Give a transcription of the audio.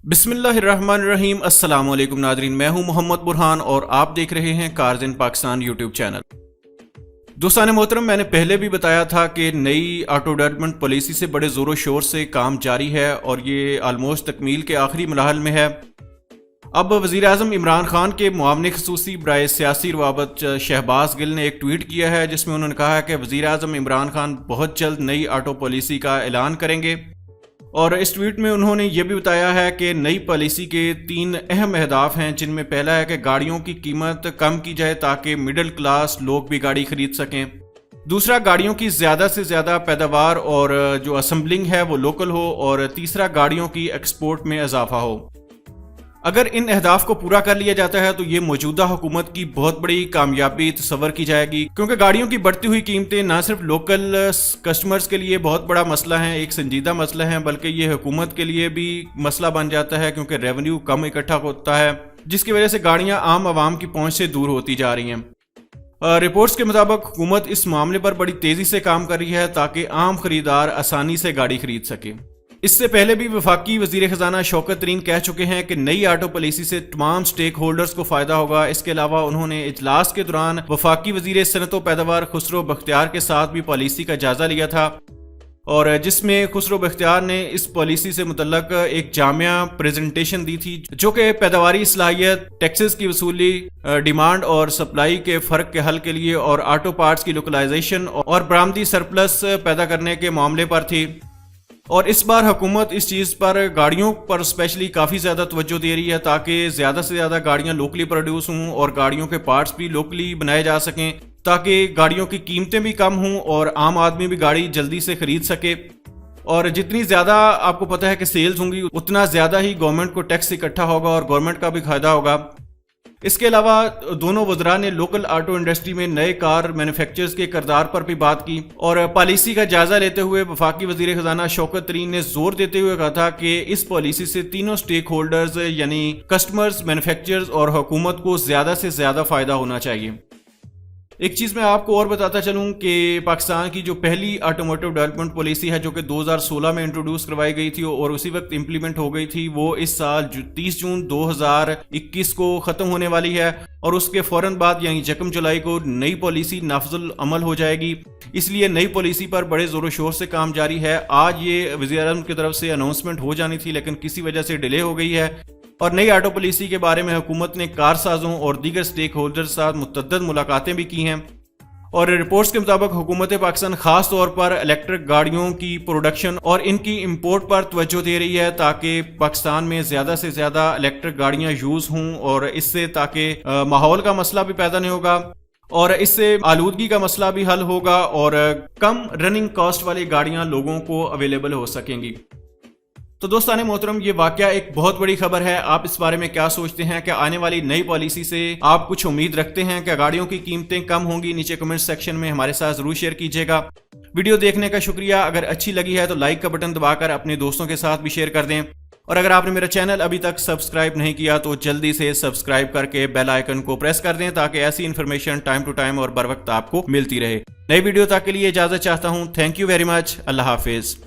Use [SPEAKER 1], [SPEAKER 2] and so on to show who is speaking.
[SPEAKER 1] बिस्मिल्लाहिर्रहमानिर्रहीम। अस्सलाम वालेकुम नादरीन, मैं हूं मोहम्मद बुरहान और आप देख रहे हैं कार्स इन पाकिस्तान यूट्यूब चैनल। दोस्तान मोहतरम, मैंने पहले भी बताया था कि नई ऑटो डेवलपमेंट पॉलिसी से बड़े ज़ोरों शोर से काम जारी है और ये आलमोस्ट तकमील के आखिरी मरहल में है। अब वज़ीर आज़म इमरान खान के मुआवने खसूसी बराए सियासी रवाबत शहबाज गिल ने एक ट्वीट किया है जिसमें उन्होंने कहा है कि वज़ीर आज़म इमरान खान बहुत जल्द नई ऑटो पॉलिसी का ऐलान करेंगे। और इस ट्वीट में उन्होंने ये भी बताया है कि नई पॉलिसी के 3 अहम अहदाफ हैं, जिनमें पहला है कि गाड़ियों की कीमत कम की जाए ताकि मिडिल क्लास लोग भी गाड़ी खरीद सकें। दूसरा, गाड़ियों की ज़्यादा से ज़्यादा पैदावार और जो असेंबलिंग है वो लोकल हो। और तीसरा, गाड़ियों की एक्सपोर्ट में इजाफा हो। अगर इन अहदाफ को पूरा कर लिया जाता है तो ये मौजूदा हुकूमत की बहुत बड़ी कामयाबी तस्वर की जाएगी, क्योंकि गाड़ियों की बढ़ती हुई कीमतें ना सिर्फ लोकल कस्टमर्स के लिए बहुत बड़ा मसला है, एक संजीदा मसला है, बल्कि ये हुकूमत के लिए भी मसला बन जाता है क्योंकि रेवेन्यू कम इकट्ठा होता है, जिसकी वजह से गाड़ियां आम आवाम की पहुंच से दूर होती जा रही हैं। रिपोर्ट्स के मुताबिक हुकूमत इस मामले पर बड़ी तेजी से काम कर रही है ताकि आम खरीदार आसानी से गाड़ी खरीद सके। इससे पहले भी वफाकी वजीर खजाना शौकत तरीन कह चुके हैं कि नई ऑटो पॉलिसी से तमाम स्टेक होल्डर्स को फायदा होगा। इसके अलावा उन्होंने इजलास के दौरान वफाकी वजीर सनत व पैदावार खुसरो बख्तियार के साथ भी पॉलिसी का जायजा लिया था, और जिसमें खुसरो बख्तियार ने इस पॉलिसी से मुतल्लक एक जामिया प्रेजेंटेशन दी थी, जो कि पैदावारी सलाहियत, टैक्सेस की वसूली, डिमांड और सप्लाई के फ़र्क के हल के लिए और ऑटो पार्ट्स की लोकलाइजेशन और बरामदी सरप्लस पैदा करने के मामले पर थी। और इस बार हुकूमत इस चीज़ पर, गाड़ियों पर स्पेशली काफ़ी ज़्यादा तवज्जो दे रही है ताकि ज़्यादा से ज़्यादा गाड़ियाँ लोकली प्रोड्यूस हों और गाड़ियों के पार्ट्स भी लोकली बनाए जा सकें, ताकि गाड़ियों की कीमतें भी कम हों और आम आदमी भी गाड़ी जल्दी से ख़रीद सके। और जितनी ज़्यादा आपको पता है कि सेल्स होंगी, उतना ज़्यादा ही गवर्नमेंट को टैक्स इकट्ठा होगा और गवर्नमेंट का भी फ़ायदा होगा। इसके अलावा दोनों वज़रा ने लोकल ऑटो इंडस्ट्री में नए कार मैन्युफैक्चरर्स के किरदार पर भी बात की, और पॉलिसी का जायजा लेते हुए वफाकी वज़ीर खजाना शौकत तरीन ने जोर देते हुए कहा था कि इस पॉलिसी से तीनों स्टेक होल्डर्स यानी कस्टमर्स, मैन्युफैक्चरर्स और हुकूमत को ज़्यादा से ज़्यादा फ़ायदा होना चाहिए। एक चीज़ मैं आपको और बताता चलूं कि पाकिस्तान की जो पहली ऑटोमोटिव डेवलपमेंट पॉलिसी है, जो कि 2016 में इंट्रोड्यूस करवाई गई थी और उसी वक्त इम्प्लीमेंट हो गई थी, वो इस साल 30 जून 2021 को ख़त्म होने वाली है, और उसके फ़ौरन बाद यानी 1 जुलाई को नई पॉलिसी नाफजुल अमल हो जाएगी। इसलिए नई पॉलिसी पर बड़े ज़ोरों शोर से काम जारी है। आज ये वज़ीर-ए-आज़म की तरफ से अनाउंसमेंट हो जानी थी, लेकिन किसी वजह से डिले हो गई है, और नई ऑटो पॉलिसी के बारे में हुकूमत ने कारसाजों और दीगर स्टेक होल्डर्स के साथ मुतअद्दिद मुलाकातें भी की हैं। और रिपोर्ट्स के मुताबिक हुकूमत पाकिस्तान खास तौर पर इलेक्ट्रिक गाड़ियों की प्रोडक्शन और इनकी इंपोर्ट पर तवज्जो दे रही है ताकि पाकिस्तान में ज़्यादा से ज़्यादा इलेक्ट्रिक गाड़ियाँ यूज़ हों, और इससे ताकि माहौल का मसला भी पैदा नहीं होगा और इससे आलूदगी का मसला भी हल होगा और कम रनिंग कॉस्ट वाली गाड़ियाँ लोगों को अवेलेबल हो सकेंगी। तो दोस्ताने मोहतरम, ये वाकया एक बहुत बड़ी खबर है। आप इस बारे में क्या सोचते हैं? कि आने वाली नई पॉलिसी से आप कुछ उम्मीद रखते हैं कि गाड़ियों की कीमतें कम होंगी? नीचे कमेंट सेक्शन में हमारे साथ जरूर शेयर कीजिएगा। वीडियो देखने का शुक्रिया। अगर अच्छी लगी है तो लाइक का बटन दबाकर अपने दोस्तों के साथ भी शेयर कर दें, और अगर आपने मेरा चैनल अभी तक सब्सक्राइब नहीं किया तो जल्दी से सब्सक्राइब करके बेल आइकन को प्रेस कर दें ताकि ऐसी इन्फॉर्मेशन टाइम टू टाइम और बर वक्त आपको मिलती रहे। नई वीडियो तक के लिए इजाजत चाहता हूँ। Thank you very much. Allah Hafiz.